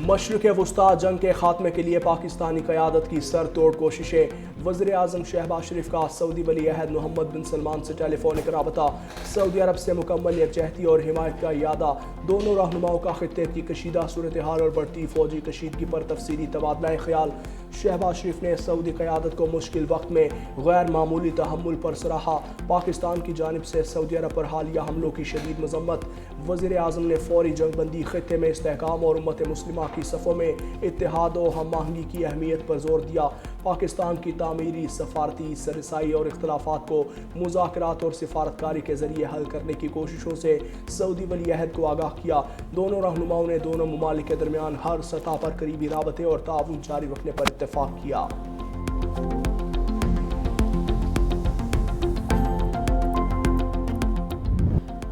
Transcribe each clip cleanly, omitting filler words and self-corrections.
مشرق وسطی جنگ کے خاتمے کے لیے پاکستانی قیادت کی سر توڑ کوششیں۔ وزیر اعظم شہباز شریف کا سعودی ولی عہد محمد بن سلمان سے ٹیلی فونک رابطہ۔ سعودی عرب سے مکمل یکجہتی اور حمایت کا اعادہ۔ دونوں رہنماؤں کا خطے کی کشیدہ صورتحال اور بڑھتی فوجی کشیدگی پر تفصیلی تبادلہ خیال۔ شہباز شریف نے سعودی قیادت کو مشکل وقت میں غیر معمولی تحمل پر سراہا۔ پاکستان کی جانب سے سعودی عرب پر حالیہ حملوں کی شدید مذمت۔ وزیر اعظم نے فوری جنگ بندی، خطے میں استحکام اور امت مسلمہ کی صفوں میں اتحاد و ہم آہنگی کی اہمیت پر زور دیا۔ پاکستان کی تعمیری، سفارتی، رسائی اور اختلافات کو مذاکرات اور سفارتکاری کے ذریعے حل کرنے کی کوششوں سے سعودی ولی عہد کو آگاہ کیا۔ دونوں رہنماؤں نے دونوں ممالک کے درمیان ہر سطح پر قریبی رابطے اور تعاون جاری رکھنے پر اتفاق کیا۔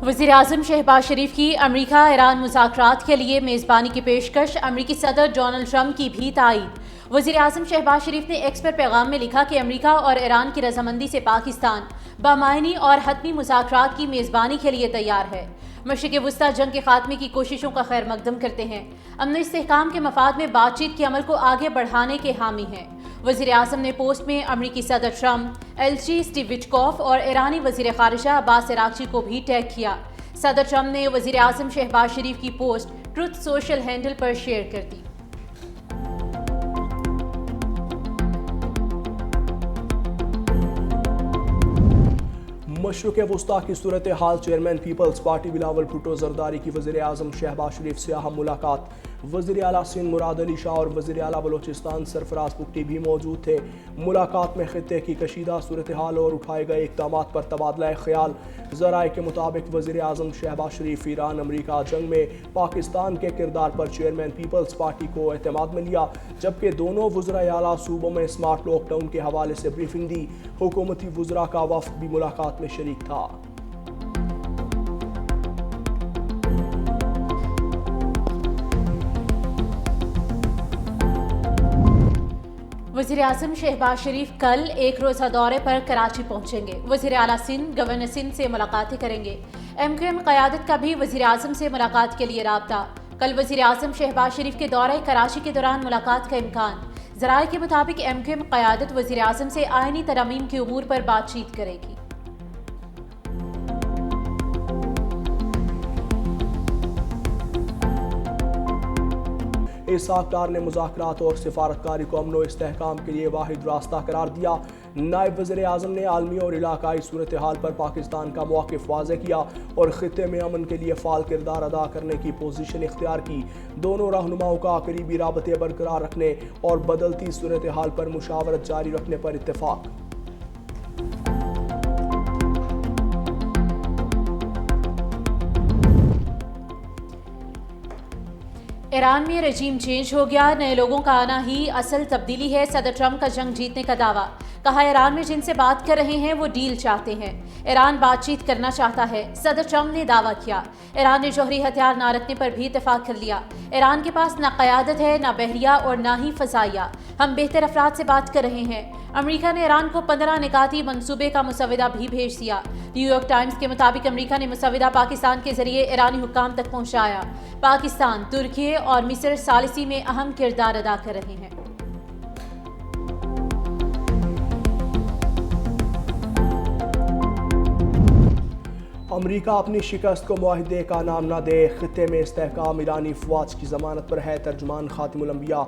وزیر اعظم شہباز شریف کی امریکہ ایران مذاکرات کے لیے میزبانی کی پیشکش، امریکی صدر ڈونلڈ ٹرمپ کی بھی تائید۔ وزیر اعظم شہباز شریف نے ایکس پر پیغام میں لکھا کہ امریکہ اور ایران کی رضامندی سے پاکستان بامعنی اور حتمی مذاکرات کی میزبانی کے لیے تیار ہے۔ مشرق وسطی جنگ کے خاتمے کی کوششوں کا خیر مقدم کرتے ہیں، امن و استحکام کے مفاد میں بات چیت کے عمل کو آگے بڑھانے کے حامی ہیں۔ وزیر اعظم نے پوسٹ میں امریکی صدر ٹرمپ، ایلچی اسٹیو وٹکوف اور ایرانی وزیر خارجہ عباس عراقچی کو بھی ٹیگ کیا۔ صدر ٹرمپ نے وزیر اعظم شہباز شریف کی پوسٹ ٹروتھ سوشل ہینڈل پر شیئر کر دی۔ مشرق وسطی کی صورتحال، چیئرمین پیپلز پارٹی بلاول بھٹو زرداری کی وزیر اعظم شہباز شریف سے اہم ملاقات۔ وزیر اعلیٰ سندھ مراد علی شاہ اور وزیر اعلیٰ بلوچستان سرفراز بگٹی بھی موجود تھے۔ ملاقات میں خطے کی کشیدہ صورتحال اور اٹھائے گئے اقدامات پر تبادلہ خیال۔ ذرائع کے مطابق وزیر اعظم شہباز شریف ایران امریکہ جنگ میں پاکستان کے کردار پر چیئرمین پیپلز پارٹی کو اعتماد میں لیا، جبکہ دونوں وزرائے اعلیٰ صوبوں میں اسمارٹ لاک ڈاؤن کے حوالے سے بریفنگ دی۔ حکومتی وزراء کا وفد بھی ملاقات میں شریک تھا۔ وزیر اعظم شہباز شریف کل ایک روزہ دورے پر کراچی پہنچیں گے۔ وزیر اعلیٰ سندھ، گورنر سندھ سے ملاقاتیں کریں گے۔ ایم کیو ایم قیادت کا بھی وزیر اعظم سے ملاقات کے لیے رابطہ۔ کل وزیر اعظم شہباز شریف کے دورہ کراچی کے دوران ملاقات کا امکان۔ ذرائع کے مطابق ایم کیو ایم قیادت وزیر اعظم سے آئینی ترامیم کے امور پر بات چیت کرے گی۔ اسحاق ڈار نے مذاکرات اور سفارتکاری کو امن و استحکام کے لیے واحد راستہ قرار دیا۔ نائب وزیر اعظم نے عالمی اور علاقائی صورتحال پر پاکستان کا موقف واضح کیا اور خطے میں امن کے لیے فعال کردار ادا کرنے کی پوزیشن اختیار کی۔ دونوں رہنماؤں کا قریبی رابطے برقرار رکھنے اور بدلتی صورتحال پر مشاورت جاری رکھنے پر اتفاق۔ ایران میں رجیم چینج ہو گیا، نئے لوگوں کا آنا ہی اصل تبدیلی ہے، صدر ٹرمپ کا جنگ جیتنے کا دعویٰ۔ کہا ایران میں جن سے بات کر رہے ہیں وہ ڈیل چاہتے ہیں، ایران بات چیت کرنا چاہتا ہے، صدر ٹرمپ نے دعویٰ کیا۔ ایران نے جوہری ہتھیار نہ رکھنے پر بھی اتفاق کر لیا۔ ایران کے پاس نہ قیادت ہے، نہ بحریہ اور نہ ہی فضائیہ، ہم بہتر افراد سے بات کر رہے ہیں۔ امریکہ نے ایران کو 15 نکاتی منصوبے کا مسودہ بھی بھیج دیا۔ نیو یارک ٹائمز کے مطابق امریکہ نے مسودہ پاکستان کے ذریعے ایرانی حکام تک پہنچایا۔ پاکستان، ترکیے اور مصر ثالثی میں اہم کردار ادا کر رہے ہیں۔ امریکہ اپنی شکست کو معاہدے کا نام نہ دے، خطے میں استحکام، ایرانی افواج کی ضمانت پر ہے۔ ترجمان خاتم الانبیاء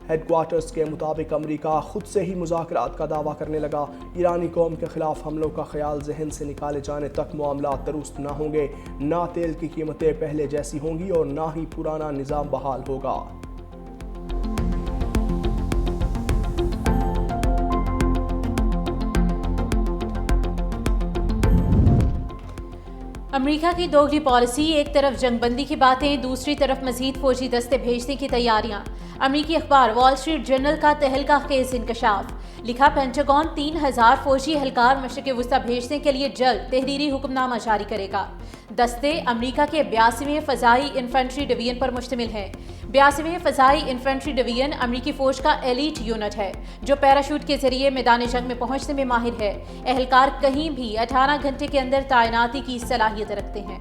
ہیڈ کوارٹرز کے مطابق امریکہ خود سے ہی مذاکرات کا دعویٰ کرنے لگا۔ ایرانی قوم کے خلاف حملوں کا خیال ذہن سے نکالے جانے تک معاملات درست نہ ہوں گے، نہ تیل کی قیمتیں پہلے جیسی ہوں گی اور نہ ہی پرانا نظام بحال ہوگا۔ امریکہ کی دوگلی پالیسی، ایک طرف جنگ بندی کی باتیں، دوسری طرف مزید فوجی دستے بھیجنے کی تیاریاں۔ امریکی اخبار وال اسٹریٹ جرنل کا تہلکہ خیز انکشاف۔ لکھا پینٹاگون 3000 فوجی اہلکار مشرق وسطی بھیجنے کے لیے جلد تحریری حکم نامہ جاری کرے گا۔ دستے امریکہ کے 82ویں فضائی انفنٹری ڈویژن پر مشتمل ہیں۔ 82ویں فضائی انفنٹری ڈویژن امریکی فوج کا ایلیٹ یونٹ ہے جو پیراشوٹ کے ذریعے میدان جنگ میں پہنچنے میں ماہر ہے۔ اہلکار کہیں بھی 18 گھنٹے کے اندر تعیناتی کی صلاحیت رکھتے ہیں۔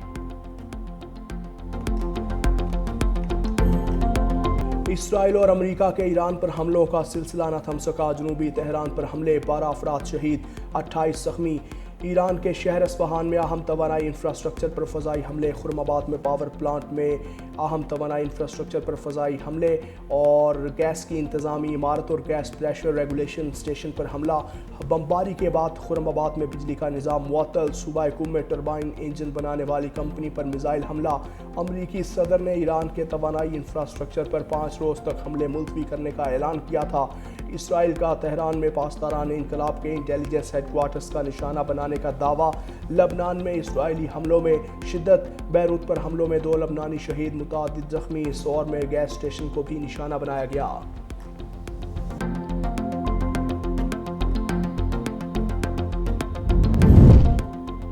اسرائیل اور امریکہ کے ایران پر حملوں کا سلسلہ نہ تھم سکا، جنوبی تہران پر حملے، 12 افراد شہید، 28 زخمی۔ ایران کے شہر اصفہان میں اہم توانائی انفراسٹرکچر پر فضائی حملے، خرم آباد میں پاور پلانٹ میں اہم توانائی انفراسٹرکچر پر فضائی حملے اور گیس کی انتظامی عمارت اور گیس پریشر ریگولیشن اسٹیشن پر حملہ۔ بمباری کے بعد خرم آباد میں بجلی کا نظام معطل، صوبہ قم میں ٹربائن انجن بنانے والی کمپنی پر میزائل حملہ۔ امریکی صدر نے ایران کے توانائی انفراسٹرکچر پر 5 روز تک حملے ملتوی کرنے کا اعلان کیا تھا۔ اسرائیل کا تہران میں پاسداران انقلاب کے انٹیلیجنس ہیڈ کوارٹرز کا نشانہ بنانے کا دعویٰ۔ لبنان میں اسرائیلی حملوں میں شدت، بیروت پر حملوں میں 2 لبنانی شہید، متعدد زخمی۔ سور میں گیس اسٹیشن کو بھی نشانہ بنایا گیا۔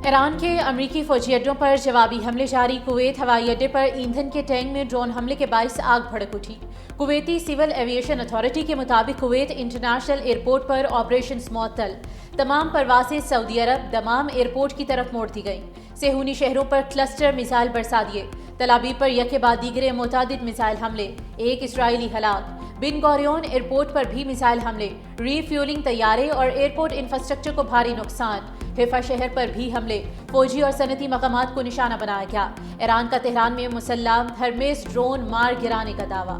ایران کے امریکی فوجی اڈوں پر جوابی حملے جاری، کویت ہوائی اڈے پر ایندھن کے ٹینک میں ڈرون حملے کے باعث آگ بھڑک اٹھی۔ کویتی سول ایویشن اتھارٹی کے مطابق کویت انٹرنیشنل ایئرپورٹ پر آپریشنز معطل، تمام پروازیں سعودی عرب دمام ایئرپورٹ کی طرف موڑ دی گئیں۔ صہیونی شہروں پر کلسٹر میزائل برسا دیے، تل ابیب پر یکے بعد دیگرے متعدد میزائل حملے، 1 اسرائیلی ہلاک۔ بن گوریون ایئرپورٹ پر بھی میزائل حملے، ری فیولنگ طیارے اور ایئرپورٹ انفراسٹرکچر کو بھاری نقصان۔ حیفا شہر پر بھی حملے، فوجی اور صنعتی مقامات کو نشانہ بنایا گیا۔ ایران کا تہران میں مسلح ہرمیس ڈرون مار گرانے کا دعویٰ۔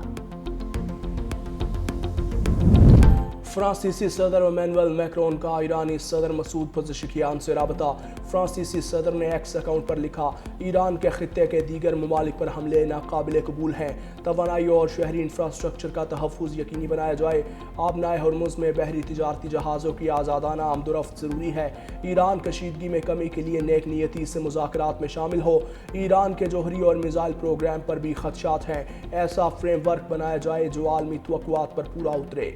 فرانسیسی صدر ایمینوئل میکرون کا ایرانی صدر مسعود پزشکیان سے رابطہ۔ فرانسیسی صدر نے ایکس اکاؤنٹ پر لکھا، ایران کے خطے کے دیگر ممالک پر حملے ناقابل قبول ہیں، توانائی اور شہری انفراسٹرکچر کا تحفظ یقینی بنایا جائے۔ آبنائے ہرمز میں بحری تجارتی جہازوں کی آزادانہ آمد و رفت ضروری ہے۔ ایران کشیدگی میں کمی کے لیے نیک نیتی سے مذاکرات میں شامل ہو۔ ایران کے جوہری اور میزائل پروگرام پر بھی خدشات ہیں، ایسا فریم ورک بنایا جائے جو عالمی توقعات پر پورا اترے۔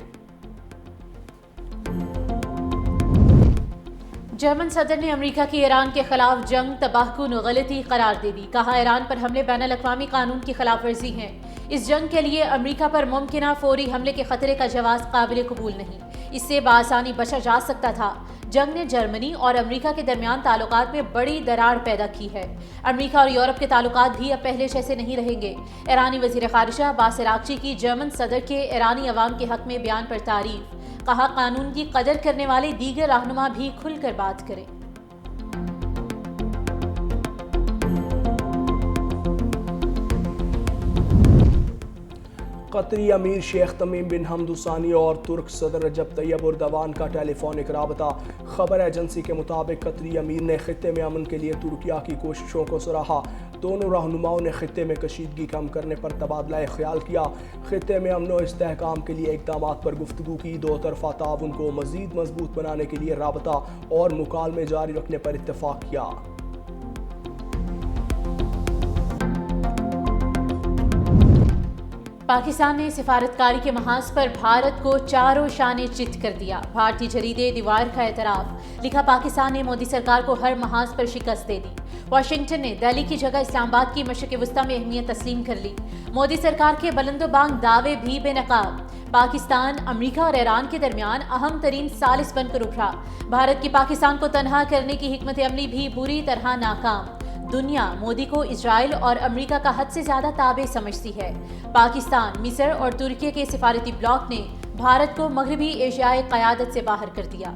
جرمن صدر نے امریکہ کی ایران کے خلاف جنگ تباہ کن غلطی قرار دے دی، کہا ایران پر حملے بین الاقوامی قانون کی خلاف ورزی ہیں۔ اس جنگ کے لیے امریکہ پر ممکنہ فوری حملے کے خطرے کا جواز قابل قبول نہیں، اس سے بآسانی بچا جا سکتا تھا۔ جنگ نے جرمنی اور امریکہ کے درمیان تعلقات میں بڑی دراڑ پیدا کی ہے۔ امریکہ اور یورپ کے تعلقات بھی اب پہلے جیسے نہیں رہیں گے۔ ایرانی وزیر خارجہ عباس عراقچی کی جرمن صدر کے ایرانی عوام کے حق میں بیان پر تعریف، کہا قانون کی قدر کرنے والے دیگر رہنما بھی کھل کر بات کریں۔ قطری امیر شیخ تمیم بن حمد ثانی اور ترک صدر رجب طیب اردوان کا ٹیلی فونک رابطہ۔ خبر ایجنسی کے مطابق قطری امیر نے خطے میں امن کے لیے ترکیہ کی کوششوں کو سراہا۔ دونوں رہنماؤں نے خطے میں کشیدگی کم کرنے پر تبادلہ خیال کیا، خطے میں امن و استحکام کے لیے اقدامات پر گفتگو کی، دو طرفہ تعاون کو مزید مضبوط بنانے کے لیے رابطہ اور مکالمے جاری رکھنے پر اتفاق کیا۔ پاکستان نے سفارتکاری کے محاذ پر بھارت کو چاروں شانے چت کر دیا، بھارتی جریدے دیوار کا اعتراف، لکھا پاکستان نے مودی سرکار کو ہر محاذ پر شکست دے دی۔ واشنگٹن نے دہلی کی جگہ اسلام آباد کی مشرق وسطی میں اہمیت تسلیم کر لی، مودی سرکار کے بلند و بانگ دعوے بھی بے نقاب۔ پاکستان، امریکہ اور ایران کے درمیان اہم ترین ثالث بن کر ابھرا، بھارت کی پاکستان کو تنہا کرنے کی حکمت عملی بھی بری طرح ناکام۔ دنیا مودی کو اسرائیل اور امریکہ کا حد سے زیادہ تابع سمجھتی ہے۔ پاکستان، مصر اور ترکی کے سفارتی بلاک نے بھارت کو مغربی ایشیائی قیادت سے باہر کر دیا۔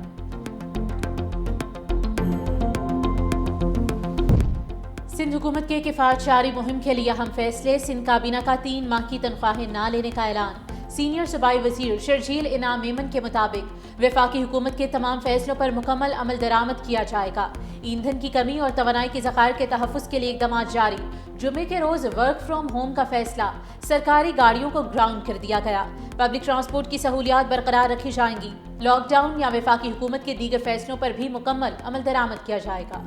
سندھ حکومت کے کفایت شعاری مہم کے لیے اہم فیصلے، سندھ کابینہ کا 3 ماہ کی تنخواہیں نہ لینے کا اعلان۔ سینئر صوبائی وزیر شرجیل انعام میمن کے مطابق وفاقی حکومت کے تمام فیصلوں پر مکمل عمل درآمد کیا جائے گا۔ ایندھن کی کمی اور توانائی کے ذخائر کے تحفظ کے لیے اقدامات جاری۔ جمعے کے روز ورک فرام ہوم کا فیصلہ، سرکاری گاڑیوں کو گراؤنڈ کر دیا گیا، پبلک ٹرانسپورٹ کی سہولیات برقرار رکھی جائیں گی۔ لاک ڈاؤن یا وفاقی حکومت کے دیگر فیصلوں پر بھی مکمل عمل درآمد کیا جائے گا۔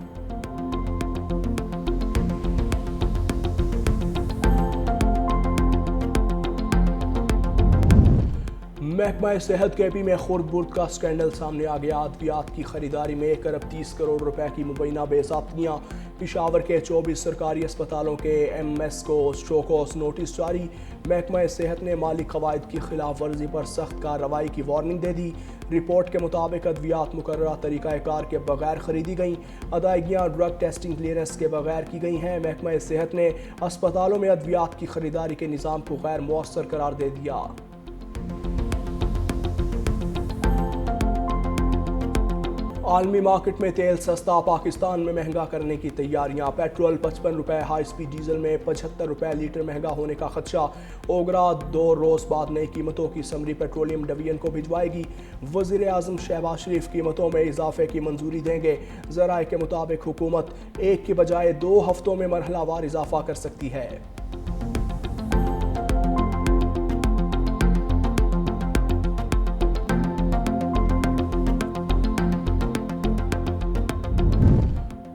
محکمہ صحت کے پی میں خرد برد کا سکینڈل سامنے آ گیا، ادویات کی خریداری میں 1 ارب 30 کروڑ روپے کی مبینہ بے ضابطگیاں، پشاور کے 24 سرکاری اسپتالوں کے MS کو شوکوس نوٹس جاری، محکمہ صحت نے مالی قواعد کی خلاف ورزی پر سخت کارروائی کی وارننگ دے دی۔ رپورٹ کے مطابق ادویات مقررہ طریقہ کار کے بغیر خریدی گئیں، ادائیگیاں ڈرگ ٹیسٹنگ کلیئرنس کے بغیر کی گئی ہیں۔ محکمہ صحت نے اسپتالوں میں ادویات کی خریداری کے نظام کو غیر مؤثر قرار دے دیا۔ عالمی مارکیٹ میں تیل سستا، پاکستان میں مہنگا کرنے کی تیاریاں، پیٹرول 55 روپے، ہائی سپیڈ ڈیزل میں 75 روپے لیٹر مہنگا ہونے کا خدشہ۔ اوگرا 2 روز بعد نئی قیمتوں کی سمری پیٹرولیم ڈویژن کو بھجوائے گی۔ وزیر اعظم شہباز شریف قیمتوں میں اضافے کی منظوری دیں گے۔ ذرائع کے مطابق حکومت 1 کی بجائے 2 ہفتوں میں مرحلہ وار اضافہ کر سکتی ہے۔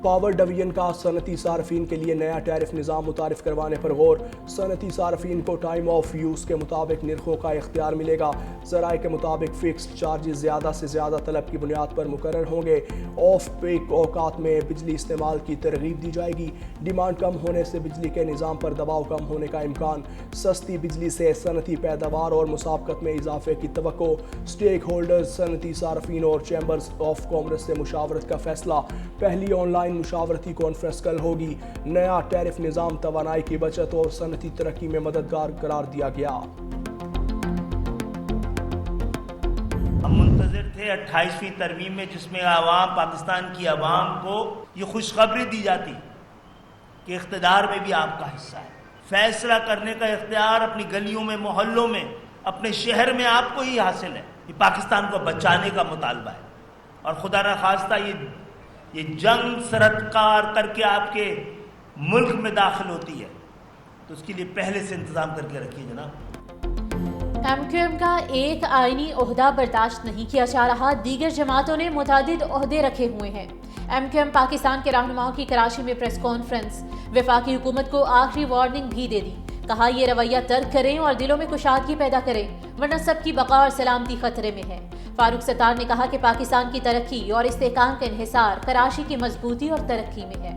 پاور ڈویژن کا صنعتی صارفین کے لیے نیا ٹیرف نظام متعارف کروانے پر غور، صنعتی صارفین کو ٹائم آف یوز کے مطابق نرخوں کا اختیار ملے گا۔ ذرائع کے مطابق فکسڈ چارجز زیادہ سے زیادہ طلب کی بنیاد پر مقرر ہوں گے۔ آف پیک اوقات میں بجلی استعمال کی ترغیب دی جائے گی۔ ڈیمانڈ کم ہونے سے بجلی کے نظام پر دباؤ کم ہونے کا امکان، سستی بجلی سے صنعتی پیداوار اور مسابقت میں اضافے کی توقع، اسٹیک ہولڈرز، صنعتی صارفین اور چیمبرز آف کامرس سے مشاورت کا فیصلہ۔ پہلی آن لائن مشاورتی کانفرنس کل ہوگی۔ نیا ٹیرف نظام توانائی کی بچت اور صنعتی ترقی میں مددگار قرار دیا گیا۔ ہم منتظر تھے 28ویں ترمیم میں، جس میں پاکستان کی عوام کو یہ خوشخبری دی جاتی کہ اقتدار میں بھی آپ کا حصہ ہے، فیصلہ کرنے کا اختیار اپنی گلیوں میں، محلوں میں، اپنے شہر میں آپ کو ہی حاصل ہے۔ یہ پاکستان کو بچانے کا مطالبہ ہے، اور خدا نخواستہ یہ جنگ سرکار کر کے آپ کے ملک میں داخل ہوتی ہے تو اس کے لیے پہلے سے انتظام کر کے رکھیے جناب۔ MQM کا ایک آئینی عہدہ برداشت نہیں کیا جا رہا، دیگر جماعتوں نے متعدد عہدے رکھے ہوئے ہیں۔ MQM پاکستان کے رہنماؤں کی کراچی میں پریس کانفرنس، وفاقی حکومت کو آخری وارننگ بھی دے دی، کہا یہ رویہ ترک کریں اور دلوں میں کشادگی پیدا کریں ورنہ سب کی بقا اور سلامتی خطرے میں ہے۔ فاروق ستار نے کہا کہ پاکستان کی ترقی اور استحکام کا انحصار کراچی کی مضبوطی اور ترقی میں ہے۔